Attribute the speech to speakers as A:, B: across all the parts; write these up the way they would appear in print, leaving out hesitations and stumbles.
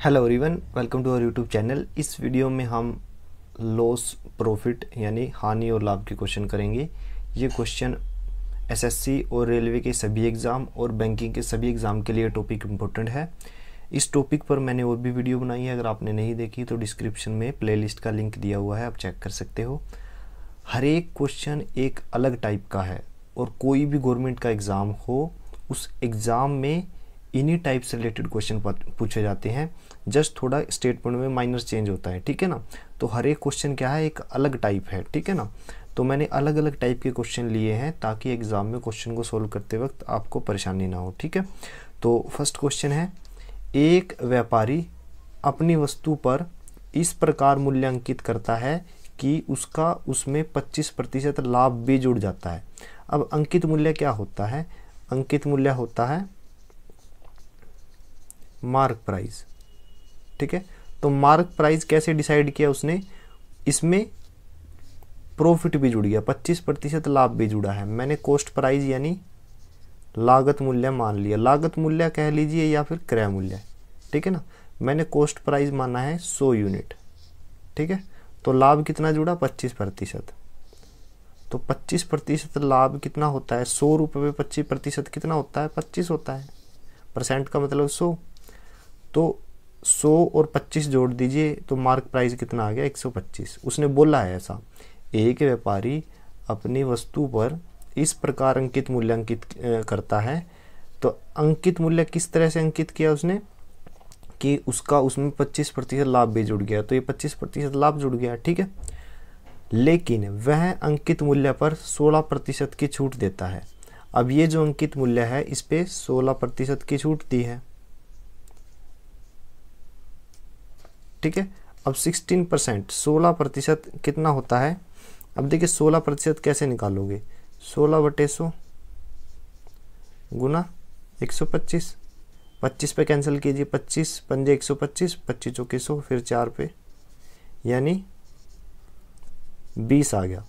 A: Hello everyone, welcome to our YouTube channel. इस video में हम लॉस प्रॉफिट यानी हानि और लाभ के क्वेश्चन करेंगे। ये क्वेश्चन एसएससी और रेलवे के सभी एग्ज़ाम और बैंकिंग के सभी एग्ज़ाम के लिए टॉपिक इम्पोर्टेंट है। इस टॉपिक पर मैंने और भी वीडियो बनाई है, अगर आपने नहीं देखी तो डिस्क्रिप्शन में प्लेलिस्ट का लिंक दिया हुआ है, आप चेक कर सकते हो। हर एक क्वेश्चन एक अलग टाइप का है और कोई भी गवर्नमेंट का एग्ज़ाम हो उस एग्ज़ाम में इन्हीं टाइप से रिलेटेड क्वेश्चन पूछे जाते हैं। जस्ट थोड़ा स्टेटमेंट में माइनर चेंज होता है, ठीक है ना। तो हर एक क्वेश्चन क्या है, एक अलग टाइप है, ठीक है ना। तो मैंने अलग अलग टाइप के क्वेश्चन लिए हैं ताकि एग्ज़ाम में क्वेश्चन को सोल्व करते वक्त आपको परेशानी ना हो, ठीक है। तो फर्स्ट क्वेश्चन है, एक व्यापारी अपनी वस्तु पर इस प्रकार मूल्य अंकित करता है कि उसका उसमें 25% लाभ भी जुड़ जाता है। अब अंकित मूल्य क्या होता है? अंकित मूल्य होता है मार्क प्राइस, ठीक है। तो मार्क प्राइस कैसे डिसाइड किया उसने? इसमें प्रॉफिट भी जुड़ गया, 25% लाभ भी जुड़ा है। मैंने कॉस्ट प्राइस यानी लागत मूल्य मान लिया, लागत मूल्य कह लीजिए या फिर क्रय मूल्य, ठीक है ना। मैंने कॉस्ट प्राइस माना है 100 यूनिट, ठीक है। तो लाभ कितना जुड़ा? 25%। तो 25% लाभ कितना होता है? 100 रुपये में 25% कितना होता है? 25 होता है। परसेंट का मतलब 100। तो 100 और 25 जोड़ दीजिए तो मार्क प्राइस कितना आ गया? 125। उसने बोला है ऐसा, एक व्यापारी अपनी वस्तु पर इस प्रकार अंकित मूल्य अंकित करता है। तो अंकित मूल्य किस तरह से अंकित किया उसने कि उसका उसमें 25% लाभ भी जुड़ गया। तो ये 25% लाभ जुड़ गया, ठीक है। लेकिन वह अंकित मूल्य पर 16% की छूट देता है। अब ये जो अंकित मूल्य है इस पे 16% की छूट दी है, ठीक है। अब 16%, 16% कितना होता है? अब देखिए 16% कैसे निकालोगे? 16/100 गुना 125, 25 पे कैंसिल कीजिए, 25 पंजे 125, 25 चौके 100, फिर 4 पे यानी 20 आ गया।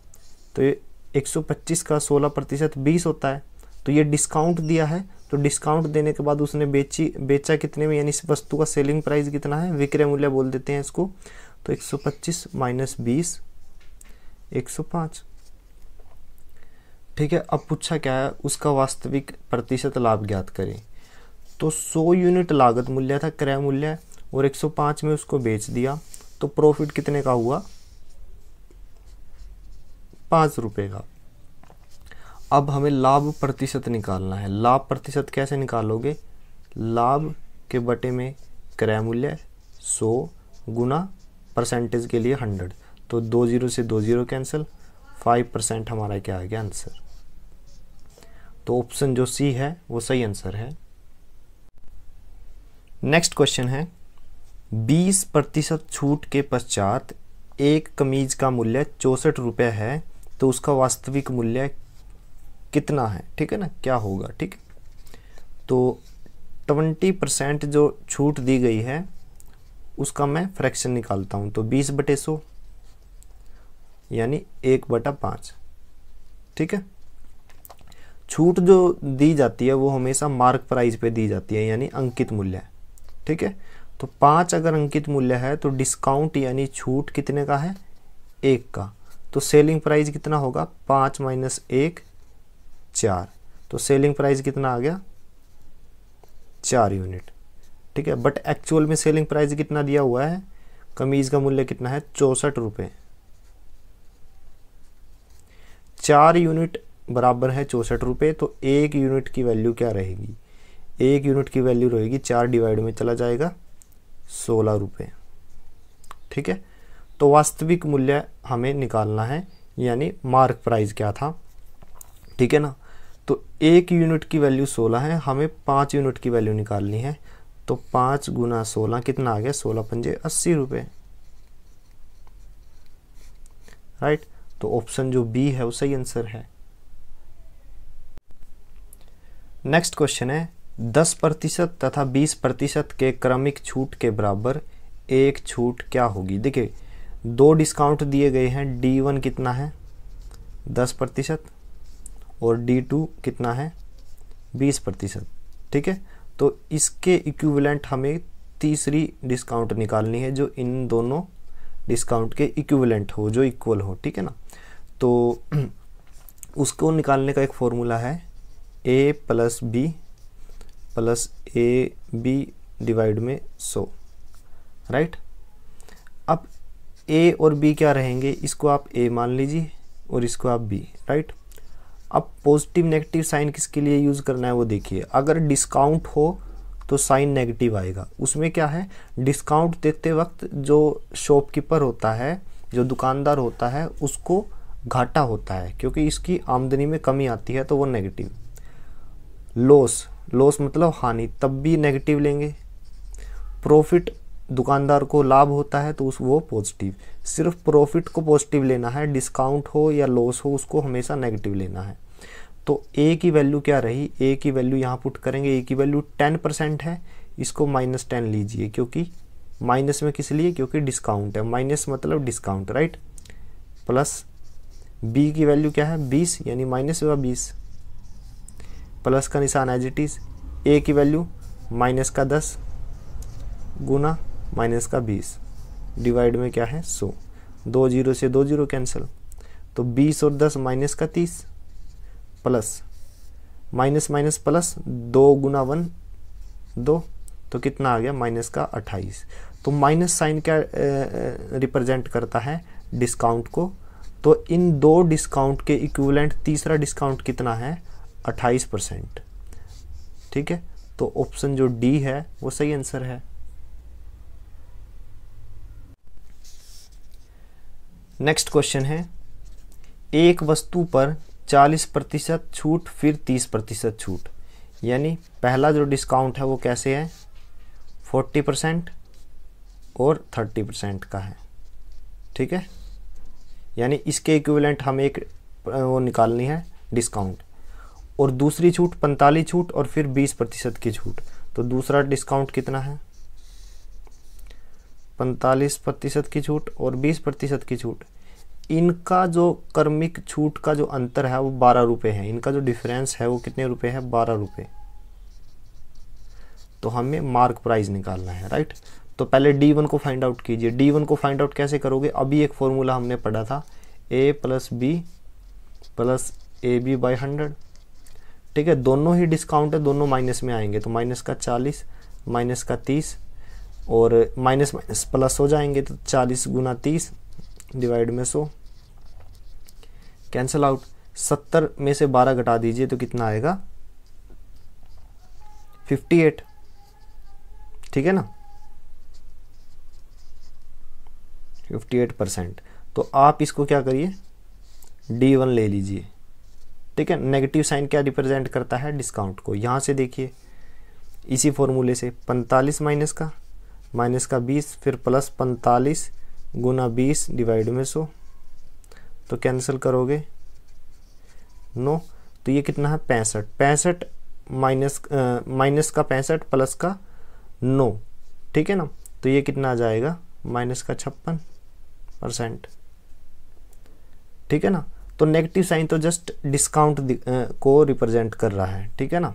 A: तो ये 125 का 16% 20 होता है। तो ये डिस्काउंट दिया है, तो डिस्काउंट देने के बाद उसने बेचा कितने में, यानी इस वस्तु का सेलिंग प्राइस कितना है, विक्रय मूल्य बोल देते हैं इसको। तो 125 माइनस 20 105, ठीक है। अब पूछा क्या है, उसका वास्तविक प्रतिशत लाभ ज्ञात करें। तो 100 यूनिट लागत मूल्य था, क्रय मूल्य, और 105 में उसको बेच दिया। तो प्रॉफिट कितने का हुआ? 5 रुपये का। अब हमें लाभ प्रतिशत निकालना है। लाभ प्रतिशत कैसे निकालोगे? लाभ के बटे में क्रय मूल्य 100 गुना परसेंटेज के लिए 100। तो 2 0 से 2 0 कैंसिल, 5% हमारा क्या आ गया आंसर। तो ऑप्शन जो सी है वो सही आंसर है। नेक्स्ट क्वेश्चन है, 20% छूट के पश्चात एक कमीज का मूल्य 64 रुपये है, तो उसका वास्तविक मूल्य कितना है, ठीक है ना, क्या होगा, ठीक है। तो 20% जो छूट दी गई है उसका मैं फ्रैक्शन निकालता हूं। तो 20/100 यानी 1/5, ठीक है। छूट जो दी जाती है वो हमेशा मार्क प्राइस पे दी जाती है, यानी अंकित मूल्य, ठीक है। तो 5 अगर अंकित मूल्य है तो डिस्काउंट यानी छूट कितने का है? 1 का। तो सेलिंग प्राइस कितना होगा? 5 माइनस 1 4। तो सेलिंग प्राइस कितना आ गया? 4 यूनिट, ठीक है। बट एक्चुअल में सेलिंग प्राइस कितना दिया हुआ है? कमीज का मूल्य कितना है? 64 रुपये। 4 यूनिट बराबर है 64 रुपये। तो 1 यूनिट की वैल्यू क्या रहेगी? 1 यूनिट की वैल्यू रहेगी 4 डिवाइड में चला जाएगा 16 रुपये, ठीक है। तो वास्तविक मूल्य हमें निकालना है, यानी मार्क प्राइस क्या था, ठीक है ना। तो 1 यूनिट की वैल्यू 16 है, हमें 5 यूनिट की वैल्यू निकालनी है। तो 5 गुना 16 कितना आ गया? 16 पंजे 80 रुपये, राइट। तो ऑप्शन जो बी है वो सही आंसर है। नेक्स्ट क्वेश्चन है, 10% तथा 20% के क्रमिक छूट के बराबर एक छूट क्या होगी? देखिए 2 डिस्काउंट दिए गए हैं, D1 कितना है? 10% और D2 कितना है? 20%, ठीक है। तो इसके इक्विवेलेंट हमें तीसरी डिस्काउंट निकालनी है जो इन दोनों डिस्काउंट के इक्विवेलेंट हो, जो इक्वल हो, ठीक है ना। तो उसको निकालने का एक फॉर्मूला है a plus B plus A B divide में 100, राइट। अब a और b क्या रहेंगे, इसको आप a मान लीजिए और इसको आप b, राइट। अब पॉजिटिव नेगेटिव साइन किसके लिए यूज़ करना है वो देखिए। अगर डिस्काउंट हो तो साइन नेगेटिव आएगा। उसमें क्या है, डिस्काउंट देते वक्त जो शॉपकीपर होता है, जो दुकानदार होता है, उसको घाटा होता है क्योंकि इसकी आमदनी में कमी आती है, तो वो नेगेटिव। लॉस, लॉस मतलब हानि, तब भी नेगेटिव लेंगे। प्रॉफिट, दुकानदार को लाभ होता है तो वो पॉजिटिव। सिर्फ प्रॉफिट को पॉजिटिव लेना है, डिस्काउंट हो या लॉस हो उसको हमेशा नेगेटिव लेना है। तो ए की वैल्यू क्या रही, ए की वैल्यू यहाँ पुट करेंगे। ए की वैल्यू 10% है, इसको -10 लीजिए क्योंकि माइनस में किस लिए, क्योंकि डिस्काउंट है, माइनस मतलब डिस्काउंट, राइट। प्लस बी की वैल्यू क्या है 20, यानी माइनस हुआ 20, प्लस का निशान एज इट इज। ए की वैल्यू -10 गुना -20 डिवाइड में क्या है 100, 2 0 से 2 0 कैंसिल, तो 20 और 10 -30 प्लस माइनस माइनस प्लस 2 गुना 1 2, तो कितना आ गया -28। तो माइनस साइन क्या रिप्रेजेंट करता है, डिस्काउंट को। तो इन दो डिस्काउंट के इक्विवेलेंट तीसरा डिस्काउंट कितना है 28%, ठीक है। तो ऑप्शन जो डी है वो सही आंसर है। नेक्स्ट क्वेश्चन है, एक वस्तु पर 40% छूट फिर 30% छूट, यानी पहला जो डिस्काउंट है वो कैसे है 40% और 30% का है, ठीक है। यानी इसके इक्विवेलेंट हमें एक वो निकालनी है डिस्काउंट, और दूसरी छूट 45 छूट और फिर 20% की छूट। तो दूसरा डिस्काउंट कितना है 45% की छूट और 20% की छूट। इनका जो क्रमिक छूट का जो अंतर है वो 12 रुपये है, इनका जो डिफरेंस है वो कितने रुपए है 12 रुपये। तो हमें मार्क प्राइस निकालना है, राइट। तो पहले D1 को फाइंड आउट कीजिए। D1 को फाइंड आउट कैसे करोगे, अभी एक फॉर्मूला हमने पढ़ा था A प्लस बी प्लस AB बाई 100, ठीक है। दोनों ही डिस्काउंट है, दोनों माइनस में आएंगे, तो माइनस का 40 माइनस का 30 और माइनस माइनस प्लस हो जाएंगे, तो 40 गुना 30 डिवाइड में 100 कैंसल आउट। 70 में से 12 घटा दीजिए तो कितना आएगा 58, ठीक है ना, 58%। तो आप इसको क्या करिए D1 ले लीजिए, ठीक है। नेगेटिव साइन क्या रिप्रेजेंट करता है डिस्काउंट को। यहाँ से देखिए इसी फॉर्मूले से 45 माइनस का 20 फिर प्लस 45 गुना 20 डिवाइड में 100, तो कैंसिल करोगे 9, तो ये कितना है 65 माइनस का 65 प्लस का 9, ठीक है ना। तो ये कितना आ जाएगा -56%, ठीक है ना। तो नेगेटिव साइन तो जस्ट डिस्काउंट को रिप्रेजेंट कर रहा है, ठीक है ना।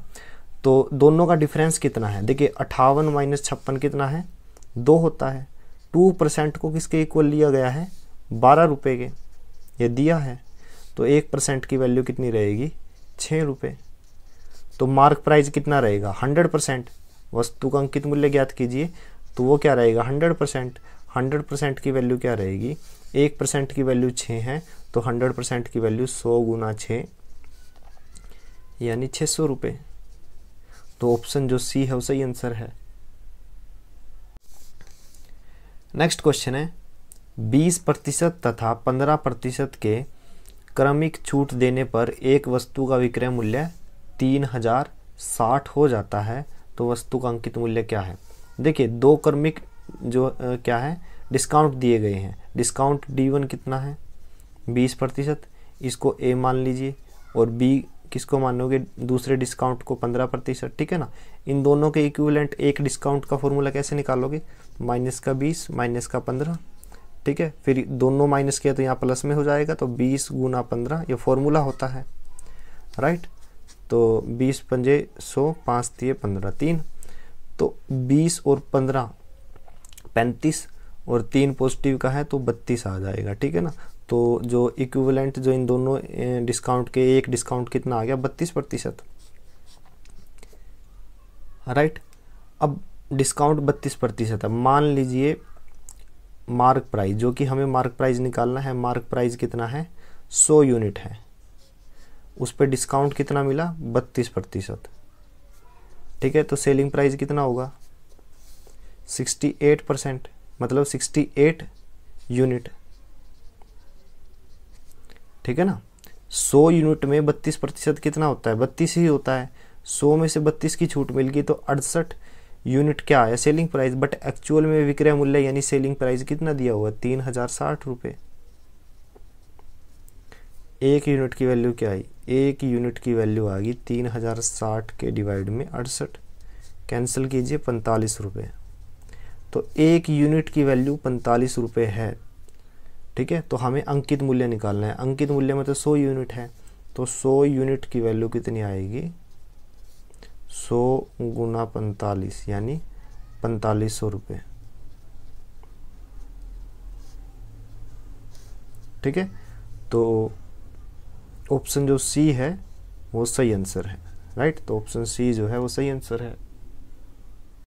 A: तो दोनों का डिफरेंस कितना है, देखिए 58 माइनस 56 कितना है 2 होता है। 2% को किसके इक्वल लिया गया है 12 रुपये के, ये दिया है। तो 1% की वैल्यू कितनी रहेगी 6 रुपये। तो मार्क प्राइस कितना रहेगा 100%। वस्तु का अंकित मूल्य ज्ञात कीजिए, तो वो क्या रहेगा 100%। 100% की वैल्यू क्या रहेगी, 1% की वैल्यू 6 है, तो 100% की वैल्यू 100 गुना 6 यानी 600 रुपये। तो ऑप्शन जो सी है वो सही आंसर है। नेक्स्ट क्वेश्चन है, 20% तथा 15% के क्रमिक छूट देने पर एक वस्तु का विक्रय मूल्य 3060 हो जाता है, तो वस्तु का अंकित मूल्य क्या है। देखिए दो क्रमिक जो क्या है डिस्काउंट दिए गए हैं। डिस्काउंट D1 कितना है 20%, इसको A मान लीजिए, और B किसको मानोगे दूसरे डिस्काउंट को 15%, ठीक है ना। इन दोनों के इक्विवेलेंट एक डिस्काउंट का फॉर्मूला कैसे निकालोगे, माइनस का 20 माइनस का 15, ठीक है। फिर दोनों माइनस किया तो यहाँ प्लस में हो जाएगा, तो 20 गुना 15 ये फॉर्मूला होता है, राइट। तो 20 पंजे 100 5 दिए 15 3। तो 20 और 15 35 और 3 पॉजिटिव का है तो 32 आ जाएगा, ठीक है ना। तो जो इक्विवेलेंट जो इन दोनों डिस्काउंट के, एक डिस्काउंट कितना आ गया 32%, राइट। अब डिस्काउंट 32% है। मान लीजिए मार्क प्राइस, जो कि हमें मार्क प्राइस निकालना है, मार्क प्राइस कितना है 100 यूनिट है, उस पर डिस्काउंट कितना मिला 32%, ठीक है। तो सेलिंग प्राइस कितना होगा 68%, मतलब 68 यूनिट, ठीक है ना। 100 यूनिट में 32% कितना होता है 32 ही होता है। 100 में से 32 की छूट मिल गई तो 68 यूनिट क्या है सेलिंग प्राइस, बट एक्चुअल में विक्रय मूल्य यानी सेलिंग प्राइस कितना दिया हुआ 3060 रुपये। एक यूनिट की वैल्यू क्या आई, एक यूनिट की वैल्यू आ गई 3060 के डिवाइड में 68, कैंसिल कीजिए 45 रुपये। तो एक यूनिट की वैल्यू 45 रुपये है, ठीक है। तो हमें अंकित मूल्य निकालना है, अंकित मूल्य में तो 100 यूनिट है, तो 100 यूनिट की वैल्यू कितनी आएगी 100 गुना 45 यानी 4500 रुपये, ठीक है। तो ऑप्शन जो सी है वो सही आंसर है, राइट। तो ऑप्शन सी जो है वो सही आंसर है।